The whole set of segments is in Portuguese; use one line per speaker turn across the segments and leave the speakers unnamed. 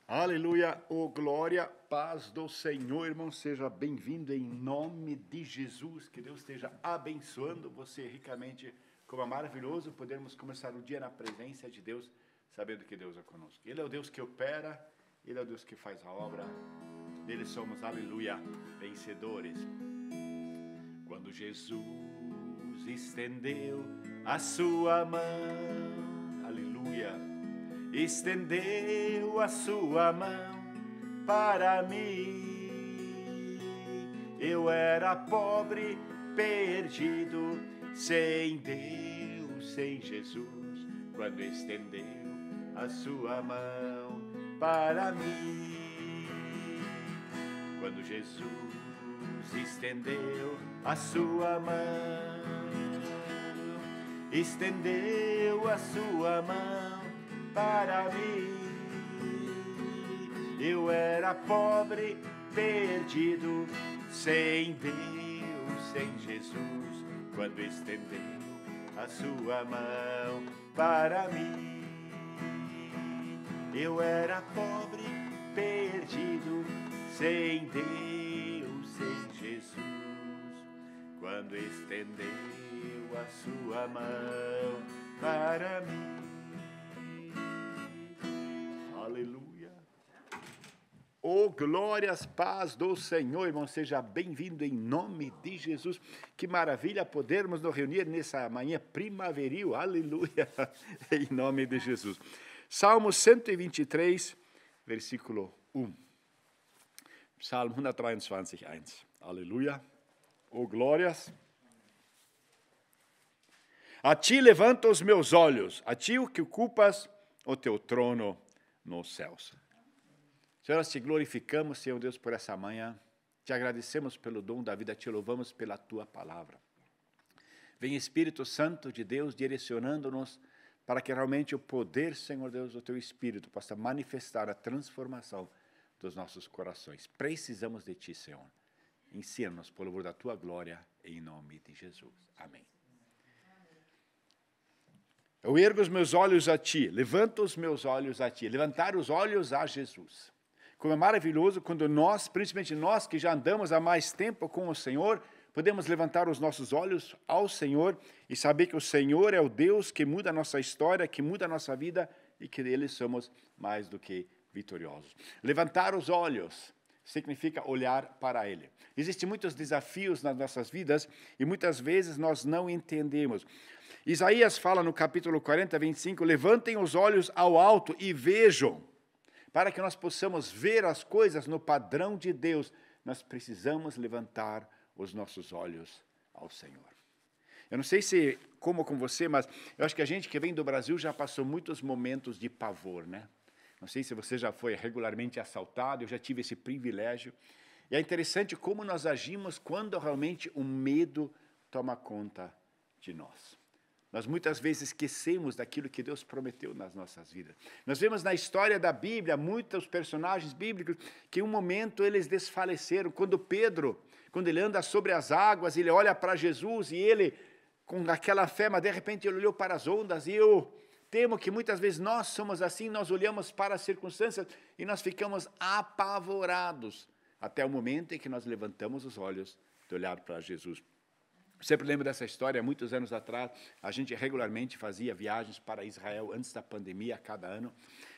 Aleluia, oh glória, paz do Senhor, irmão, seja bem-vindo em nome de Jesus, que Deus esteja abençoando você ricamente, como é maravilhoso podermos começar o dia na presença de Deus, sabendo que Deus é conosco. Ele é o Deus que opera, Ele é o Deus que faz a obra, nele somos, aleluia, vencedores. Quando Jesus estendeu a sua mão, aleluia, estendeu a sua mão para mim. Eu era pobre, perdido, sem Deus, sem Jesus, quando estendeu a sua mão para mim. Quando Jesus estendeu a sua mão, estendeu a sua mão para mim. Eu era pobre, perdido, sem Deus, sem Jesus, quando estendeu a sua mão para mim. Eu era pobre, perdido, sem Deus, sem Jesus, quando estendeu a sua mão para mim. Aleluia. Oh, glórias, paz do Senhor, irmão, seja bem-vindo em nome de Jesus. Que maravilha podermos nos reunir nessa manhã primaveril, aleluia, em nome de Jesus. Salmo 123, versículo 1. Psalm 123, 1. Aleluia. Oh, glórias. A ti levanto os meus olhos, a ti o que ocupas o teu trono nos céus. Senhor, nós te glorificamos, Senhor Deus, por essa manhã. Te agradecemos pelo dom da vida, te louvamos pela tua palavra. Vem Espírito Santo de Deus direcionando-nos para que realmente o poder, Senhor Deus, do teu Espírito possa manifestar a transformação dos nossos corações. Precisamos de ti, Senhor. Ensina-nos por louvor da tua glória, em nome de Jesus. Amém. Eu ergo os meus olhos a ti, levanto os meus olhos a ti, levantar os olhos a Jesus. Como é maravilhoso quando nós, principalmente nós que já andamos há mais tempo com o Senhor, podemos levantar os nossos olhos ao Senhor e saber que o Senhor é o Deus que muda a nossa história, que muda a nossa vida e que dele somos mais do que vitoriosos. Levantar os olhos significa olhar para Ele. Existem muitos desafios nas nossas vidas e muitas vezes nós não entendemos. Isaías fala no capítulo 40, 25, levantem os olhos ao alto e vejam. Para que nós possamos ver as coisas no padrão de Deus, nós precisamos levantar os nossos olhos ao Senhor. Eu não sei se, como com você, mas eu acho que a gente que vem do Brasil já passou muitos momentos de pavor, né? Não sei se você já foi regularmente assaltado, eu já tive esse privilégio. E é interessante como nós agimos quando realmente o medo toma conta de nós. Nós muitas vezes esquecemos daquilo que Deus prometeu nas nossas vidas. Nós vemos na história da Bíblia, muitos personagens bíblicos, que em um momento eles desfaleceram. Quando Pedro, quando ele anda sobre as águas, ele olha para Jesus e ele, com aquela fé, mas de repente ele olhou para as ondas. E eu temo que muitas vezes nós somos assim, nós olhamos para as circunstâncias e nós ficamos apavorados, até o momento em que nós levantamos os olhos de olhar para Jesus. Sempre lembro dessa história, muitos anos atrás, a gente regularmente fazia viagens para Israel antes da pandemia, a cada ano.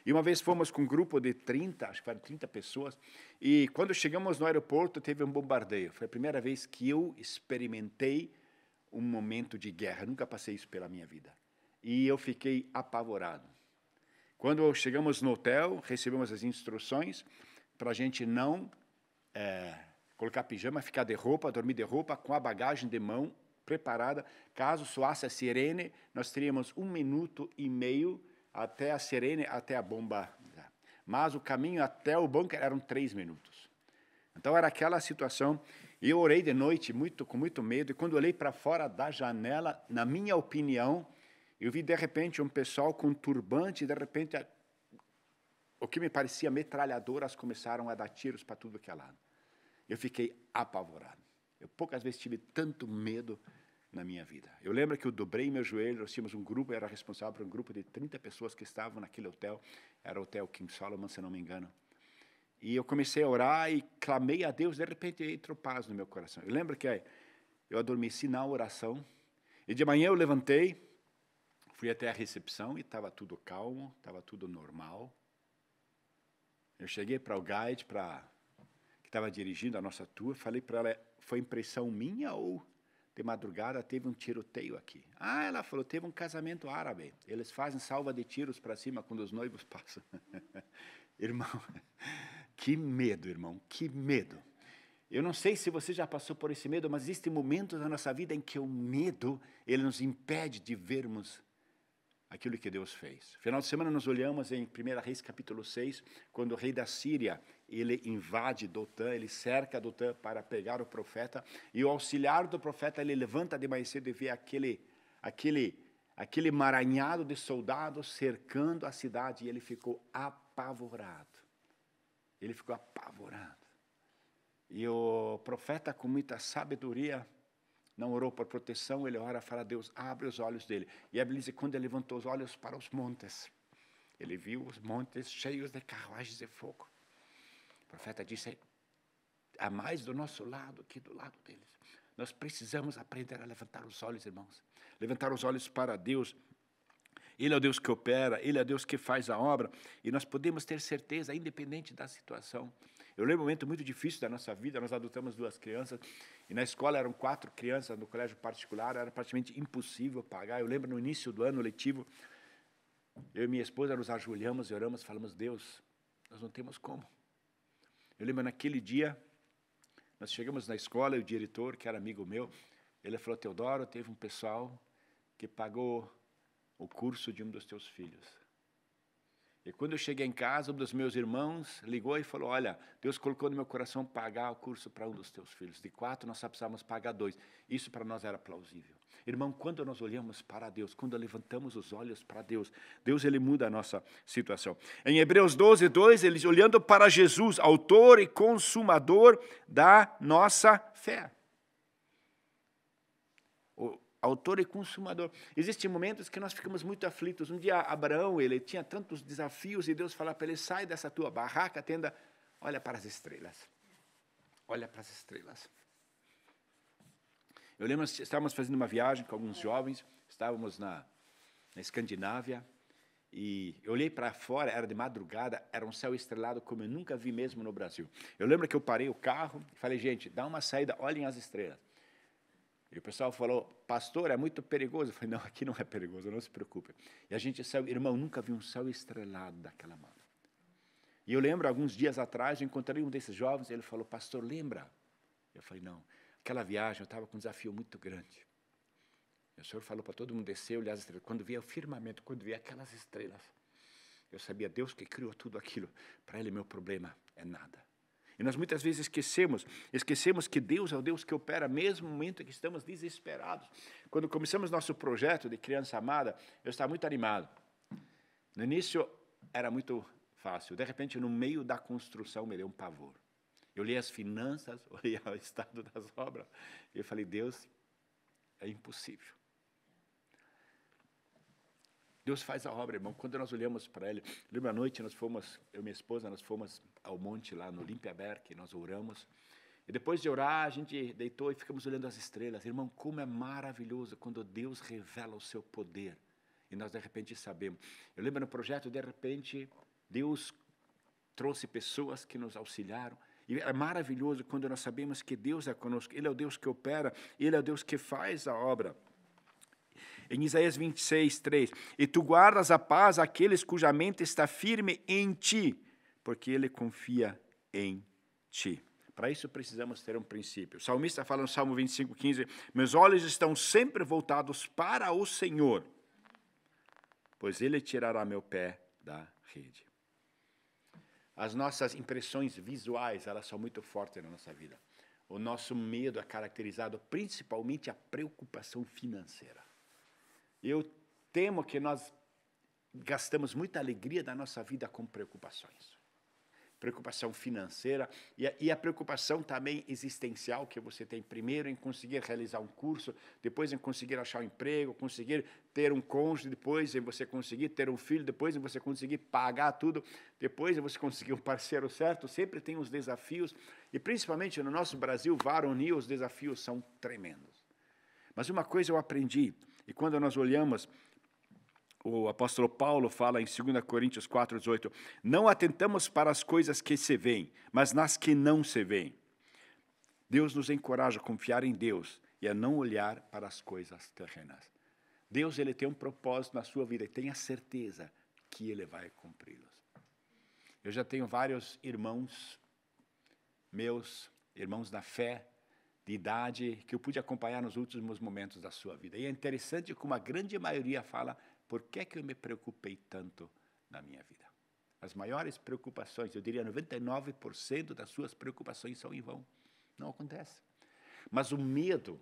E uma vez fomos com um grupo de 30, acho que foram 30 pessoas, e quando chegamos no aeroporto teve um bombardeio. Foi a primeira vez que eu experimentei um momento de guerra, nunca passei isso pela minha vida. E eu fiquei apavorado. Quando chegamos no hotel, recebemos as instruções para a gente não colocar pijama, ficar de roupa, dormir de roupa, com a bagagem de mão preparada. Caso soasse a sirene, nós teríamos 1 minuto e meio até a sirene, até a bomba. Mas o caminho até o bunker eram 3 minutos. Então era aquela situação. E eu orei de noite com muito medo, e quando olhei para fora da janela, na minha opinião, eu vi de repente um pessoal com turbante, e de repente o que me parecia metralhadoras começaram a dar tiros para tudo que é lado. Eu fiquei apavorado. Eu poucas vezes tive tanto medo na minha vida. Eu lembro que eu dobrei meu joelho, nós tínhamos um grupo, eu era responsável por um grupo de 30 pessoas que estavam naquele hotel, era o Hotel King Solomon, se não me engano. E eu comecei a orar e clamei a Deus, de repente entrou paz no meu coração. Eu lembro que eu adormeci na oração, e de manhã eu levantei, fui até a recepção e estava tudo calmo, estava tudo normal. Eu cheguei para o guide, que estava dirigindo a nossa tour, falei para ela, foi impressão minha ou de madrugada teve um tiroteio aqui? Ah, ela falou, teve um casamento árabe. Eles fazem salva de tiros para cima quando os noivos passam. Irmão, que medo, irmão, que medo. Eu não sei se você já passou por esse medo, mas existem momentos na nossa vida em que o medo, ele nos impede de vermos aquilo que Deus fez. Final de semana nós olhamos em 1 Reis capítulo 6, quando o rei da Síria, ele invade Dotã, ele cerca Dotã para pegar o profeta, e o auxiliar do profeta, ele levanta de manhã cedo e vê aquele emaranhado de soldados cercando a cidade, e ele ficou apavorado. Ele ficou apavorado. E o profeta, com muita sabedoria, não orou por proteção, ele ora para Deus, abre os olhos dele. E a Bíblia diz que quando ele levantou os olhos para os montes, ele viu os montes cheios de carruagens de fogo. O profeta disse, há mais do nosso lado que do lado deles. Nós precisamos aprender a levantar os olhos, irmãos. Levantar os olhos para Deus. Ele é o Deus que opera, Ele é o Deus que faz a obra. E nós podemos ter certeza, independente da situação. Eu lembro um momento muito difícil da nossa vida, nós adotamos 2 crianças, e na escola eram 4 crianças, no colégio particular, era praticamente impossível pagar. Eu lembro no início do ano letivo, eu e minha esposa nos ajoelhamos e oramos, falamos, Deus, nós não temos como. Eu lembro naquele dia, nós chegamos na escola, e o diretor, que era amigo meu, ele falou, Teodoro, teve um pessoal que pagou o curso de um dos teus filhos. E quando eu cheguei em casa, um dos meus irmãos ligou e falou, olha, Deus colocou no meu coração pagar o curso para um dos teus filhos. De 4, nós só precisávamos pagar 2. Isso para nós era plausível. Irmão, quando nós olhamos para Deus, quando levantamos os olhos para Deus, Deus ele muda a nossa situação. Em Hebreus 12, 2, eles olhando para Jesus, autor e consumador da nossa fé. Autor e consumador. Existem momentos que nós ficamos muito aflitos. Um dia Abraão, ele tinha tantos desafios e Deus falou para ele, sai dessa tua barraca, tenda, olha para as estrelas. Olha para as estrelas. Eu lembro, estávamos fazendo uma viagem com alguns jovens, estávamos na Escandinávia, e eu olhei para fora, era de madrugada, era um céu estrelado como eu nunca vi mesmo no Brasil. Eu lembro que eu parei o carro e falei, gente, dá uma saída, olhem as estrelas. E o pessoal falou, pastor, é muito perigoso. Eu falei, não, aqui não é perigoso, não se preocupe. E a gente saiu, irmão, nunca vi um céu estrelado daquela maneira. E eu lembro, alguns dias atrás, eu encontrei um desses jovens, e ele falou, pastor, lembra? Eu falei, não, aquela viagem eu estava com um desafio muito grande. E o Senhor falou para todo mundo descer, olhar as estrelas. Quando via o firmamento, quando via aquelas estrelas, eu sabia, Deus que criou tudo aquilo, para Ele meu problema é nada. E nós muitas vezes esquecemos que Deus é o Deus que opera mesmo no momento em que estamos desesperados. Quando começamos nosso projeto de Criança Amada, eu estava muito animado. No início era muito fácil, de repente no meio da construção me deu um pavor. Eu olhei as finanças, olhei o estado das obras, e eu falei, Deus, é impossível. Deus faz a obra, irmão, quando nós olhamos para Ele. Lembra, à noite, eu e minha esposa, nós fomos ao monte lá no Olympiaberg, nós oramos. E depois de orar, a gente deitou e ficamos olhando as estrelas. Irmão, como é maravilhoso quando Deus revela o seu poder. E nós, de repente, sabemos. Eu lembro no projeto, de repente, Deus trouxe pessoas que nos auxiliaram. E é maravilhoso quando nós sabemos que Deus é conosco. Ele é o Deus que opera, Ele é o Deus que faz a obra. Em Isaías 26, 3, e tu guardas a paz àqueles cuja mente está firme em ti, porque ele confia em ti. Para isso precisamos ter um princípio. O salmista fala no Salmo 25, 15, meus olhos estão sempre voltados para o Senhor, pois ele tirará meu pé da rede. As nossas impressões visuais, elas são muito fortes na nossa vida. O nosso medo é caracterizado principalmente a preocupação financeira. Eu temo que nós gastamos muita alegria da nossa vida com preocupações. preocupação financeira e a preocupação também existencial que você tem primeiro em conseguir realizar um curso, depois em conseguir achar um emprego, conseguir ter um cônjuge, depois em você conseguir ter um filho, depois em você conseguir pagar tudo, depois em você conseguir um parceiro certo, sempre tem os desafios, e principalmente no nosso Brasil varonil, os desafios são tremendos. Mas uma coisa eu aprendi, e quando nós olhamos, o apóstolo Paulo fala em 2 Coríntios 4:18, não atentamos para as coisas que se veem, mas nas que não se veem. Deus nos encoraja a confiar em Deus e a não olhar para as coisas terrenas. Deus, ele tem um propósito na sua vida e tenha certeza que ele vai cumpri-los. Eu já tenho vários irmãos, meus irmãos da fé, de idade, que eu pude acompanhar nos últimos momentos da sua vida. E é interessante como a grande maioria fala, por que eu me preocupei tanto na minha vida? As maiores preocupações, eu diria 99% das suas preocupações são em vão. Não acontece. Mas o medo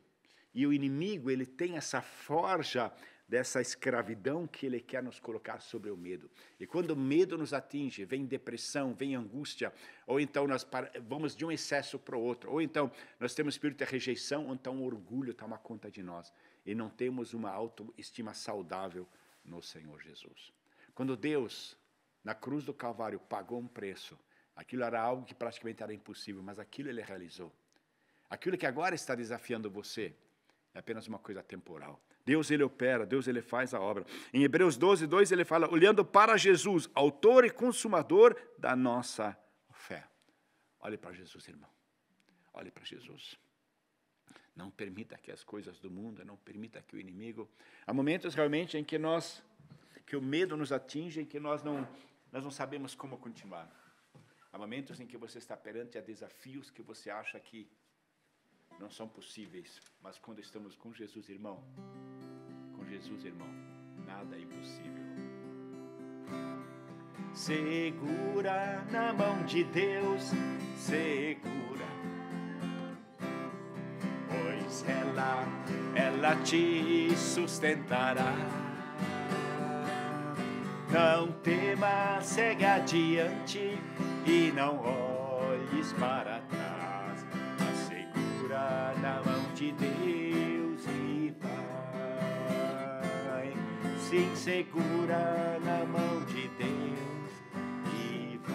e o inimigo, ele tem essa forja dessa escravidão que ele quer nos colocar sobre o medo. E quando o medo nos atinge, vem depressão, vem angústia, ou então nós vamos de um excesso para o outro, ou então nós temos espírito de rejeição, ou então o orgulho toma conta de nós, e não temos uma autoestima saudável no Senhor Jesus. Quando Deus, na cruz do Calvário, pagou um preço, aquilo era algo que praticamente era impossível, mas aquilo ele realizou. Aquilo que agora está desafiando você é apenas uma coisa temporal. Deus, ele opera, Deus, ele faz a obra. Em Hebreus 12:2, ele fala, olhando para Jesus, autor e consumador da nossa fé. Olhe para Jesus, irmão. Olhe para Jesus. Não permita que as coisas do mundo, não permita que o inimigo... Há momentos realmente em que o medo nos atinge, em que nós não sabemos como continuar. Há momentos em que você está perante a desafios que você acha que não são possíveis. Mas quando estamos com Jesus, irmão, nada é impossível. Segura na mão de Deus, segura. Pois ela te sustentará. Não temas, segue adiante e não olhes para trás. Mas segura na mão de Deus e vai. Sim, segura na mão de Deus e vai.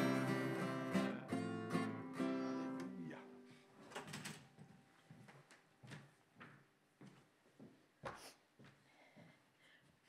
Aleluia.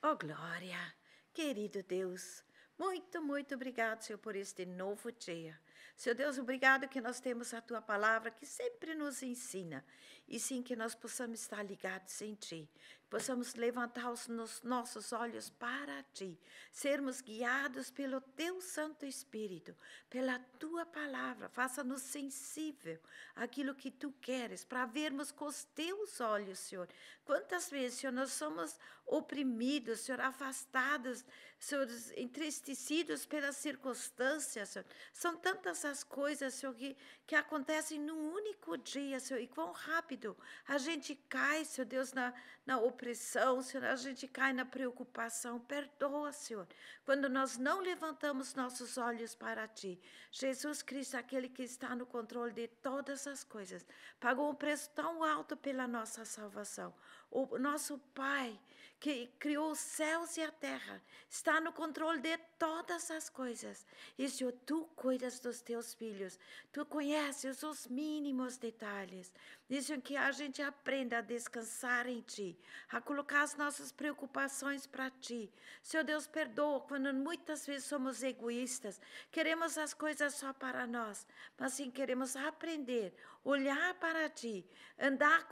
Oh, glória! Querido Deus, muito, muito obrigado, Senhor, por este novo dia. Senhor Deus, obrigado que nós temos a Tua palavra que sempre nos ensina. E sim, que nós possamos estar ligados em Ti. Possamos levantar os nossos olhos para Ti. Sermos guiados pelo Teu Santo Espírito, pela Tua palavra. Faça-nos sensível àquilo que Tu queres, para vermos com os Teus olhos, Senhor. Quantas vezes, Senhor, nós somos oprimidos, Senhor, afastados, Senhor, entristecidos pelas circunstâncias, Senhor. São tantas as coisas, Senhor, que acontecem num único dia, Senhor, e quão rápido a gente cai, Senhor Deus, na opressão, Senhor, a gente cai na preocupação. Perdoa, Senhor, quando nós não levantamos nossos olhos para Ti. Jesus Cristo, aquele que está no controle de todas as coisas, pagou um preço tão alto pela nossa salvação. O nosso Pai, que criou os céus e a terra, está no controle de todas as coisas. E, Senhor, Tu cuidas dos Teus filhos. Tu conheces os mínimos detalhes. E, Senhor, que a gente aprenda a descansar em Ti, a colocar as nossas preocupações para Ti. Senhor Deus, perdoa quando muitas vezes somos egoístas, queremos as coisas só para nós, mas sim queremos aprender, olhar para Ti, andar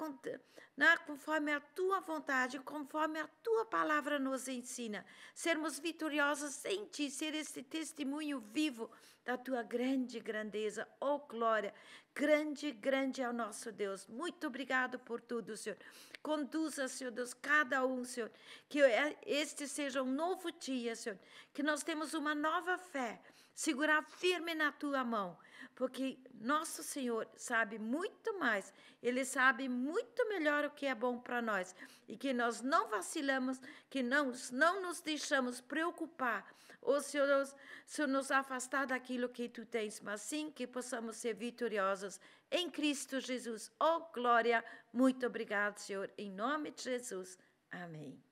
conforme a Tua vontade, conforme a Tua palavra nos ensina, sermos vitoriosos em Ti, ser esse testemunho vivo da Tua grande grandeza. Oh, glória! Grande, grande é o nosso Deus. Muito obrigado por tudo, Senhor. Conduza, Senhor Deus, cada um, Senhor, que este seja um novo dia, Senhor, que nós temos uma nova fé, segurar firme na Tua mão, porque nosso Senhor sabe muito mais, Ele sabe muito melhor o que é bom para nós, e que nós não vacilamos, que não nos deixamos preocupar ou Senhor, nos afastar daquilo que Tu tens, mas sim que possamos ser vitoriosos em Cristo Jesus. Oh, glória, muito obrigado, Senhor, em nome de Jesus. Amém.